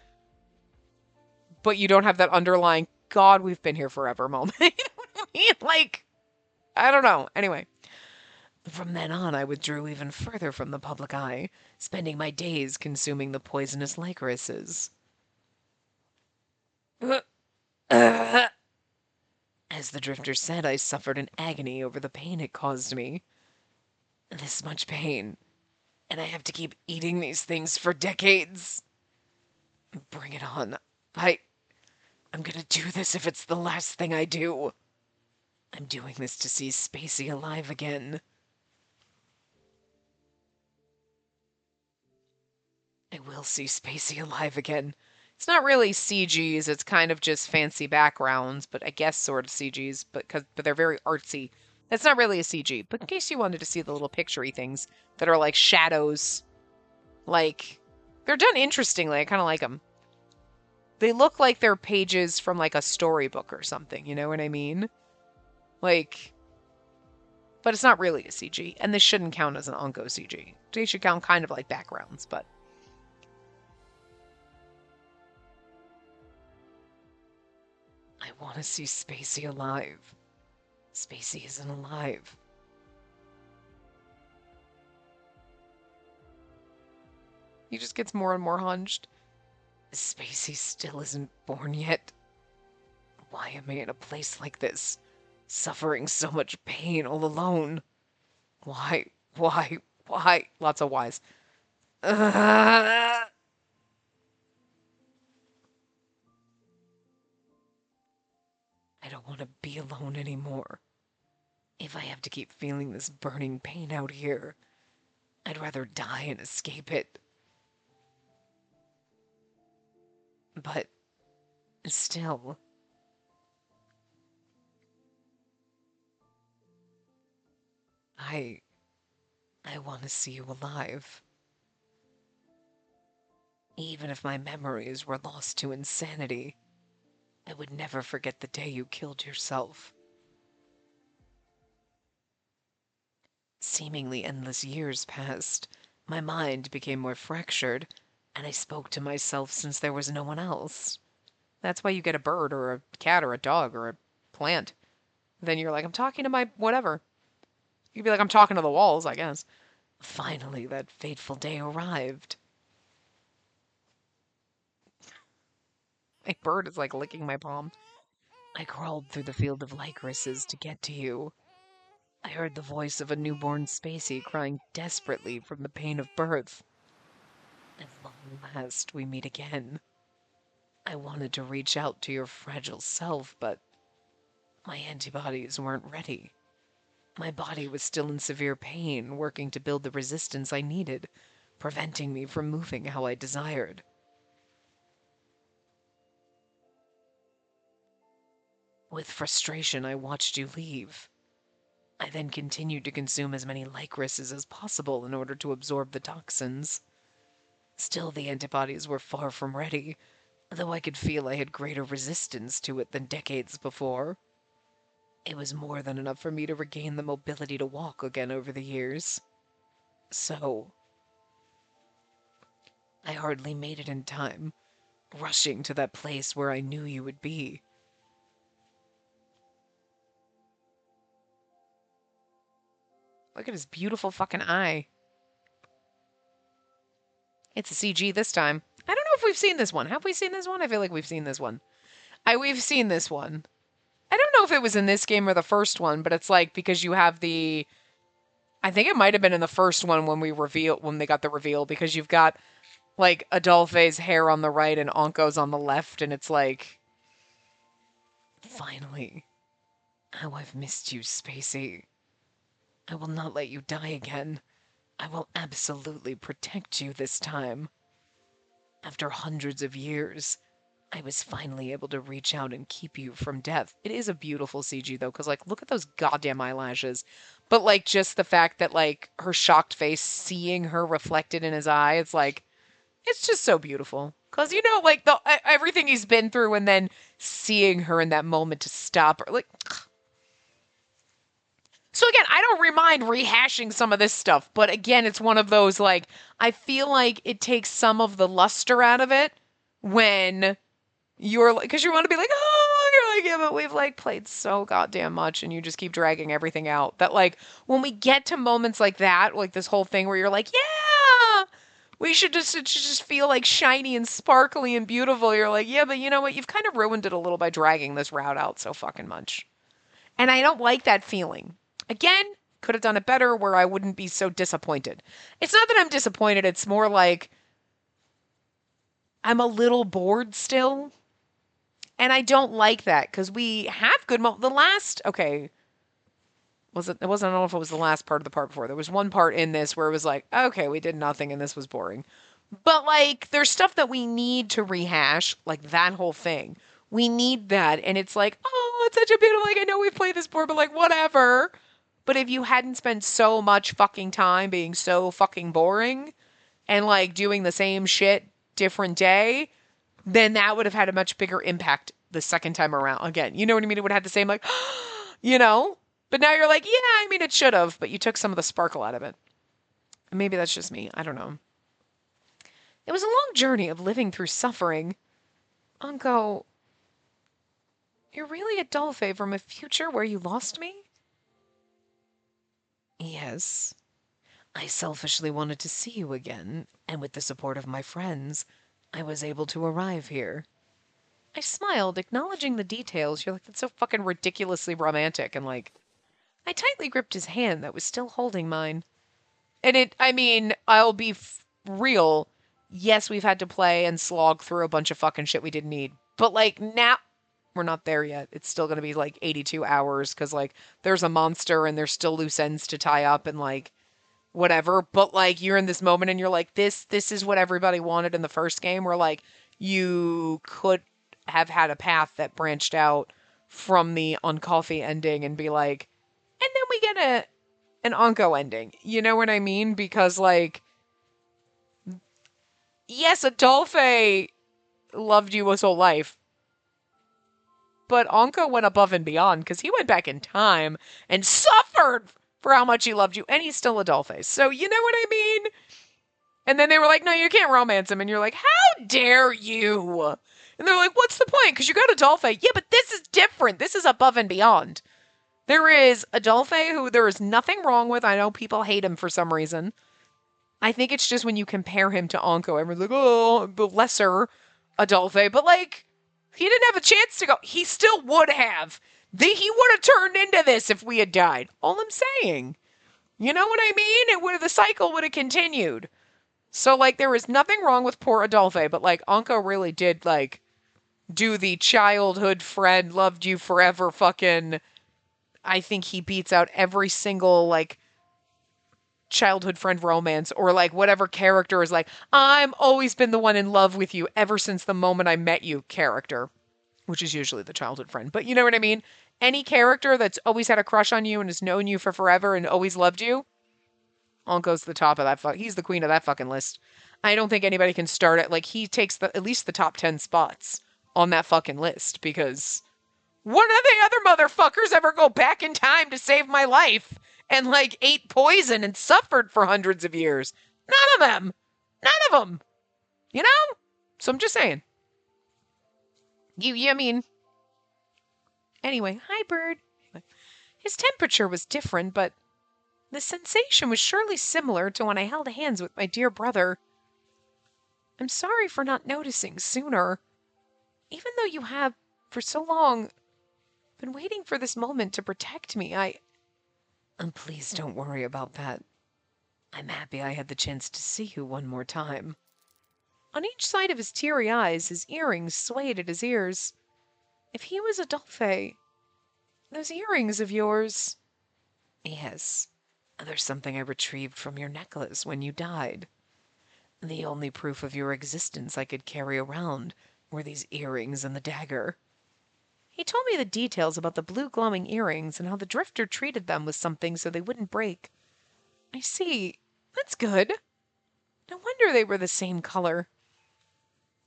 A: But you don't have that underlying, God, we've been here forever moment. You know what I mean? Like, I don't know. Anyway. From then on, I withdrew even further from the public eye, spending my days consuming the poisonous Lycorises. Ugh. As the drifter said, I suffered an agony over the pain it caused me. This much pain, and I have to keep eating these things for decades. Bring it on. I'm gonna do this if it's the last thing I do. I'm doing this to see Spacey alive again. I will see Spacey alive again. It's not really CGs, it's kind of just fancy backgrounds, but I guess sort of CGs, but they're very artsy. It's not really a CG, but in case you wanted to see the little picturey things that are like shadows, like they're done interestingly. I kind of like them. They look like they're pages from like a storybook or something, you know what I mean? Like, but it's not really a CG, and this shouldn't count as an Onko CG. They should count kind of like backgrounds, but I want to see Spacey alive. Spacey isn't alive. He just gets more and more hunched. Spacey still isn't born yet. Why am I in a place like this? Suffering so much pain all alone. Why? Why? Lots of whys. I don't want to be alone anymore. If I have to keep feeling this burning pain out here, I'd rather die and escape it. But still, I want to see you alive. Even if my memories were lost to insanity, I would never forget the day you killed yourself. Seemingly endless years passed. My mind became more fractured, and I spoke to myself since there was no one else. That's why you get a bird or a cat or a dog or a plant. Then you're like, I'm talking to my whatever. You'd be like, I'm talking to the walls, I guess. Finally, that fateful day arrived. My bird is like licking my palm. I crawled through the field of Lycorises to get to you. I heard the voice of a newborn Spacey crying desperately from the pain of birth. At long last, we meet again. I wanted to reach out to your fragile self, but my antibodies weren't ready. My body was still in severe pain, working to build the resistance I needed, preventing me from moving how I desired. With frustration, I watched you leave. I then continued to consume as many Lycorises as possible in order to absorb the toxins. Still, the antibodies were far from ready, though I could feel I had greater resistance to it than decades before. It was more than enough for me to regain the mobility to walk again over the years. So, I hardly made it in time, rushing to that place where I knew you would be. Look at his beautiful fucking eye. It's a CG this time. I don't know if we've seen this one. Have we seen this one? I feel like we've seen this one. We've seen this one. I don't know if it was in this game or the first one, but it's like because you have the I think it might have been in the first one when they got the reveal because you've got like Adolphe's hair on the right and Onko's on the left and it's like finally. How I've missed you, Spacey. I will not let you die again. I will absolutely protect you this time. After hundreds of years, I was finally able to reach out and keep you from death. It is a beautiful CG though, because like look at those goddamn eyelashes. But like just the fact that like her shocked face, seeing her reflected in his eye, it's just so beautiful. Cause you know, like everything he's been through, and then seeing her in that moment to stop her, like. So again, I don't mind rehashing some of this stuff, but again, it's one of those like I feel like it takes some of the luster out of it when you're like, because you want to be like, oh, you're like, yeah, but we've like played so goddamn much, and you just keep dragging everything out. That like when we get to moments like that, like this whole thing where you're like, yeah, We should just it should just feel like shiny and sparkly and beautiful. You're like, yeah, but you know what? You've kind of ruined it a little by dragging this route out so fucking much. And I don't like that feeling. Again, could have done it better where I wouldn't be so disappointed. It's not that I'm disappointed, it's more like I'm a little bored still. And I don't like that because we have good the last okay, was it wasn't I don't know if it was the last part of the part before. There was one part in this where it was like, okay, we did nothing and this was boring. But like there's stuff that we need to rehash, like that whole thing. We need that and it's like, oh, it's such a beautiful like I know we've played this before, but like whatever. But if you hadn't spent so much fucking time being so fucking boring and like doing the same shit different day, then that would have had a much bigger impact the second time around. Again, you know what I mean? It would have had the same like, you know? But now you're like, yeah, I mean, it should have, but you took some of the sparkle out of it. Maybe that's just me. I don't know. It was a long journey of living through suffering. Uncle, you're really a Dolphin from a future where you lost me? Yes. I selfishly wanted to see you again, and with the support of my friends, I was able to arrive here. I smiled, acknowledging the details. You're like, that's so fucking ridiculously romantic. And like, I tightly gripped his hand that was still holding mine. And I mean, I'll be real. Yes, we've had to play and slog through a bunch of fucking shit we didn't need. But like, now, we're not there yet. It's still going to be like 82 hours because like, there's a monster and there's still loose ends to tie up and like, whatever. But like, you're in this moment and you're like, this is what everybody wanted in the first game where like, you could have had a path that branched out from the on coffee ending and be like, and then we get an Onko ending. You know what I mean? Because like, yes, Adolphe loved you his whole life, but Onko went above and beyond because he went back in time and suffered for how much he loved you, and he's still Adolphe. So you know what I mean? And then they were like, no, you can't romance him. And you're like, how dare you? And they're like, what's the point? Because you got Adolphe. Yeah, but this is different. This is above and beyond. There is Adolphe who there is nothing wrong with. I know people hate him for some reason. I think it's just when you compare him to Onko, everyone's like, oh, the lesser Adolphe. But like, he didn't have a chance to go. He still would have. He would have turned into this if we had died. All I'm saying. You know what I mean? It would have, the cycle would have continued. So like, there was nothing wrong with poor Adolphe, but like, Onko really did like do the childhood friend, loved you forever fucking. I think he beats out every single like childhood friend romance or like whatever character is like, I'm always been the one in love with you ever since the moment I met you character, which is usually the childhood friend. But you know what I mean? Any character that's always had a crush on you and has known you for forever and always loved you, Onko's the top of that. He's the queen of that fucking list. I don't think anybody can start it. Like, he takes at least the top 10 spots on that fucking list because one of the other motherfuckers ever go back in time to save my life and like ate poison and suffered for hundreds of years? None of them. None of them. You know? So I'm just saying. I mean. Anyway, hi, bird. His temperature was different, but the sensation was surely similar to when I held hands with my dear brother. I'm sorry for not noticing sooner. Even though you have, for so long, been waiting for this moment to protect me, please don't worry about that. I'm happy I had the chance to see you one more time. On each side of his teary eyes, his earrings swayed at his ears. If he was Adolphe, those earrings of yours... Yes, there's something I retrieved from your necklace when you died. The only proof of your existence I could carry around were these earrings and the dagger. He told me the details about the blue glowing earrings and how the drifter treated them with something so they wouldn't break. I see. That's good. No wonder they were the same color.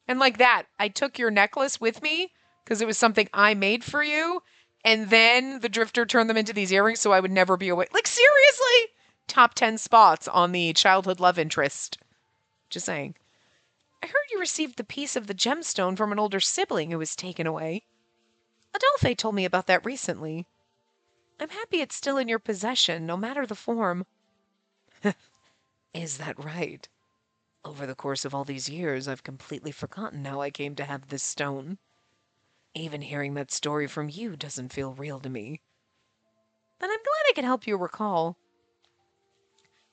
A: And like that, I took your necklace with me because it was something I made for you. And then the drifter turned them into these earrings so I would never be away. Like, seriously? Top 10 spots on the childhood love interest. Just saying. I heard you received the piece of the gemstone from an older sibling who was taken away. Adolphe told me about that recently. I'm happy it's still in your possession, no matter the form. Is that right? Over the course of all these years, I've completely forgotten how I came to have this stone. Even hearing that story from you doesn't feel real to me. But I'm glad I could help you recall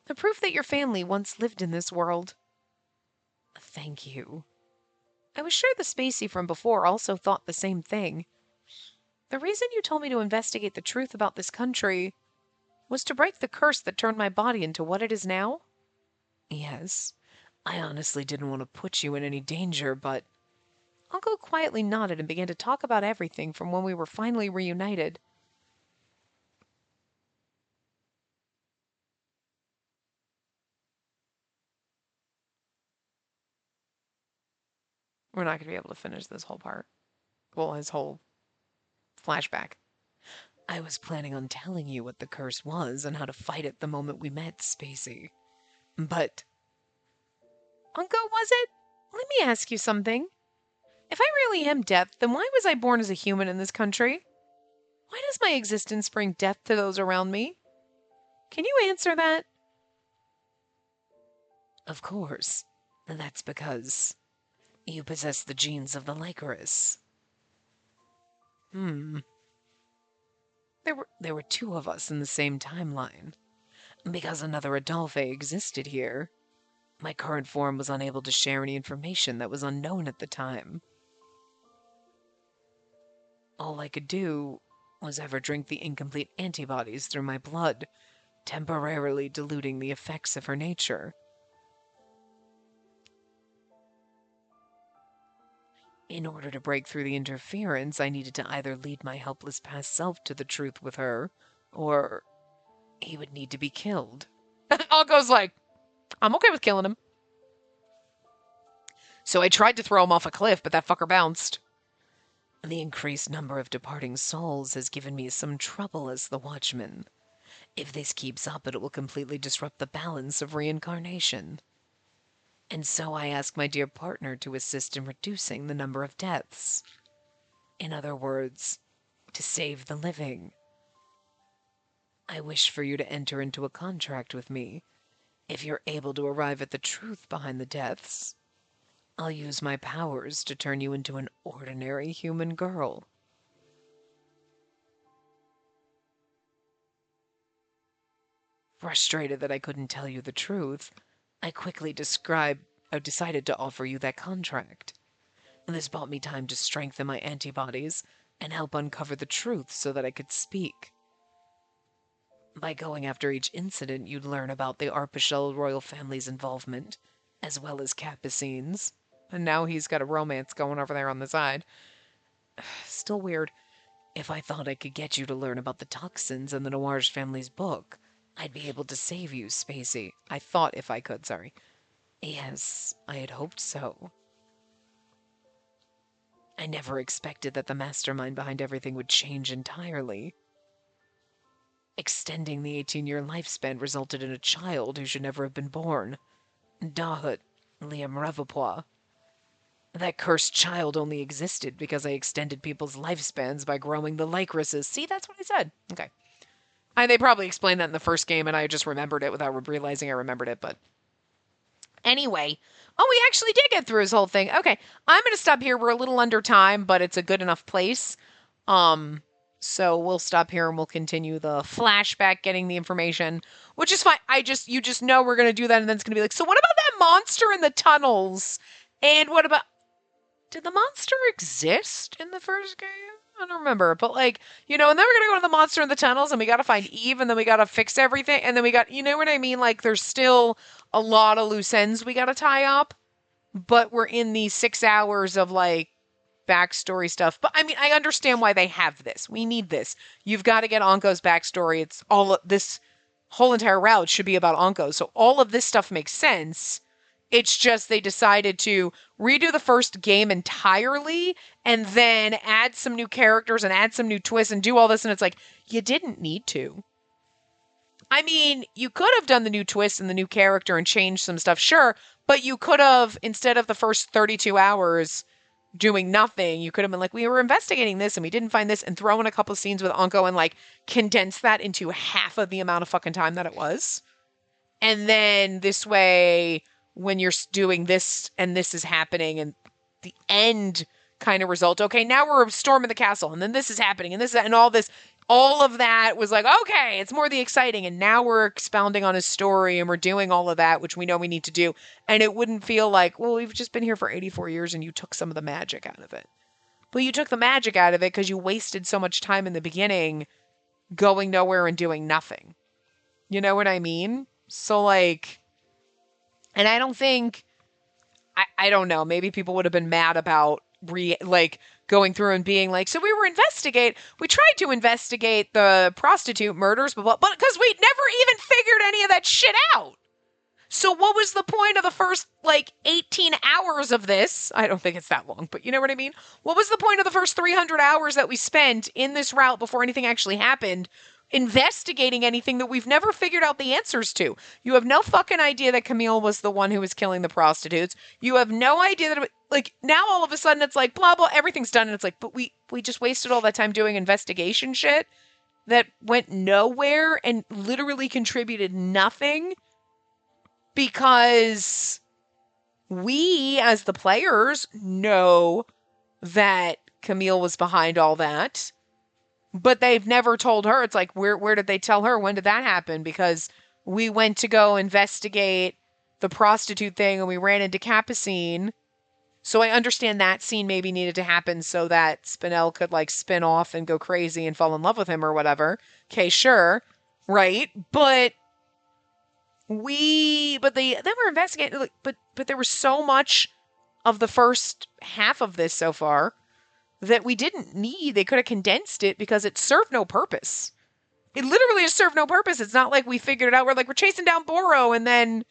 A: the proof that your family once lived in this world. Thank you. I was sure the Spacey from before also thought the same thing. The reason you told me to investigate the truth about this country was to break the curse that turned my body into what it is now? Yes. I honestly didn't want to put you in any danger, but Uncle quietly nodded and began to talk about everything from when we were finally reunited. We're not going to be able to finish this whole part. Well, his whole flashback. I was planning on telling you what the curse was and how to fight it the moment we met, Spacey. But... Uncle, was it? Let me ask you something. If I really am death, then why was I born as a human in this country? Why does my existence bring death to those around me? Can you answer that? Of course. That's because you possess the genes of the Lycoris. There were two of us in the same timeline. Because another Adolphe existed here, my current form was unable to share any information that was unknown at the time. All I could do was ever drink the incomplete antibodies through my blood, temporarily diluting the effects of her nature. In order to break through the interference, I needed to either lead my helpless past self to the truth with her, or he would need to be killed. Algo's like, I'm okay with killing him. So I tried to throw him off a cliff, but that fucker bounced. The increased number of departing souls has given me some trouble as the Watchman. If this keeps up, it will completely disrupt the balance of reincarnation. And so I ask my dear partner to assist in reducing the number of deaths. In other words, to save the living. I wish for you to enter into a contract with me. If you're able to arrive at the truth behind the deaths, I'll use my powers to turn you into an ordinary human girl. Frustrated that I couldn't tell you the truth, I quickly decided to offer you that contract. This bought me time to strengthen my antibodies and help uncover the truth so that I could speak. By going after each incident, you'd learn about the Arpachel royal family's involvement, as well as Capucine's. And now he's got a romance going over there on the side. Still weird. If I thought I could get you to learn about the toxins in the Noirge family's book, I'd be able to save you, Spacey. I thought if I could, sorry. Yes, I had hoped so. I never expected that the mastermind behind everything would change entirely. Extending the 18-year lifespan resulted in a child who should never have been born. Dahut, Liam Revopois. That cursed child only existed because I extended people's lifespans by growing the Lycorises. See, that's what I said. Okay. They probably explained that in the first game, and I just remembered it without realizing I remembered it, but... Anyway. Oh, we actually did get through his whole thing. Okay. I'm going to stop here. We're a little under time, but it's a good enough place. So we'll stop here and we'll continue the flashback, getting the information, which is fine. You just know we're going to do that, and then it's going to be like, so what about that monster in the tunnels? And what about... Did the monster exist in the first game? I don't remember. But, like, and then we're going to go to the monster in the tunnels, and we got to find Eve, and then we got to fix everything, and then we got, you know what I mean? Like, there's still a lot of loose ends we got to tie up, but we're in these 6 hours of, like, backstory stuff. But, I mean, I understand why they have this. We need this. You've got to get Anko's backstory. It's all of this whole entire route should be about Anko. So all of this stuff makes sense. It's just they decided to redo the first game entirely and then add some new characters and add some new twists and do all this. And it's like, you didn't need to. I mean, you could have done the new twist and the new character and changed some stuff, sure. But you could have, instead of the first 32 hours doing nothing, you could have been like, we were investigating this and we didn't find this, and throw in a couple scenes with Anko and, like, condense that into half of the amount of fucking time that it was. And then this way... when you're doing this and this is happening and the end kind of result. Okay, now we're storming the castle and then this is happening and this and all this. All of that was like, okay, it's more the exciting. And now we're expounding on his story and we're doing all of that, which we know we need to do. And it wouldn't feel like, well, we've just been here for 84 years and you took some of the magic out of it. But you took the magic out of it because you wasted so much time in the beginning going nowhere and doing nothing. You know what I mean? So, like, and I don't think, I don't know, maybe people would have been mad about going through and being like, so we tried to investigate the prostitute murders, but because we'd never even figured any of that shit out. So what was the point of the first, 18 hours of this? I don't think it's that long, but you know what I mean? What was the point of the first 300 hours that we spent in this route before anything actually happened, investigating anything that we've never figured out the answers to? You have no fucking idea that Camille was the one who was killing the prostitutes. You have no idea that, now all of a sudden it's like, blah, blah, everything's done. And it's like, but we just wasted all that time doing investigation shit that went nowhere and literally contributed nothing. Because we, as the players, know that Camille was behind all that, but they've never told her. It's like, where did they tell her? When did that happen? Because we went to go investigate the prostitute thing and we ran into Capucine. So I understand that scene maybe needed to happen so that Spinel could, spin off and go crazy and fall in love with him or whatever. Okay, sure. Right? But they were investigating, but there was so much of the first half of this so far that we didn't need. They could have condensed it because it served no purpose. It literally has served no purpose. It's not like we figured it out. We're chasing down Boro, and then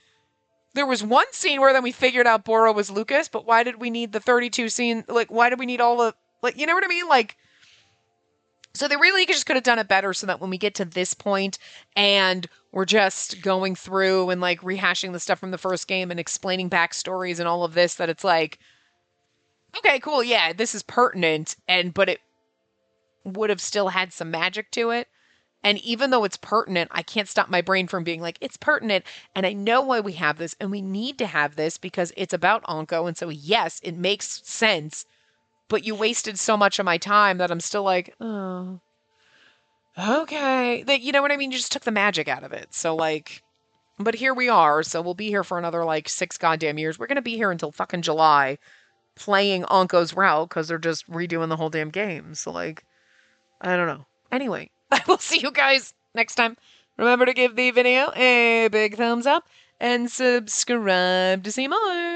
A: there was one scene where then we figured out Boro was Lucas, but why did we need the 32 scene? Why did we need all the, you know what I mean? So they really just could have done it better so that when we get to this point and we're just going through and rehashing the stuff from the first game and explaining backstories and all of this, that it's like, okay, cool, yeah, this is pertinent, but it would have still had some magic to it. And even though it's pertinent, I can't stop my brain from being like, it's pertinent, and I know why we have this, and we need to have this because it's about Anko, and so yes, it makes sense. But you wasted so much of my time that I'm still like, oh, okay. You know what I mean? You just took the magic out of it. So, but here we are. So we'll be here for another, 6 goddamn years. We're going to be here until fucking July playing Anko's route because they're just redoing the whole damn game. So, I don't know. Anyway, I will see you guys next time. Remember to give the video a big thumbs up and subscribe to see more.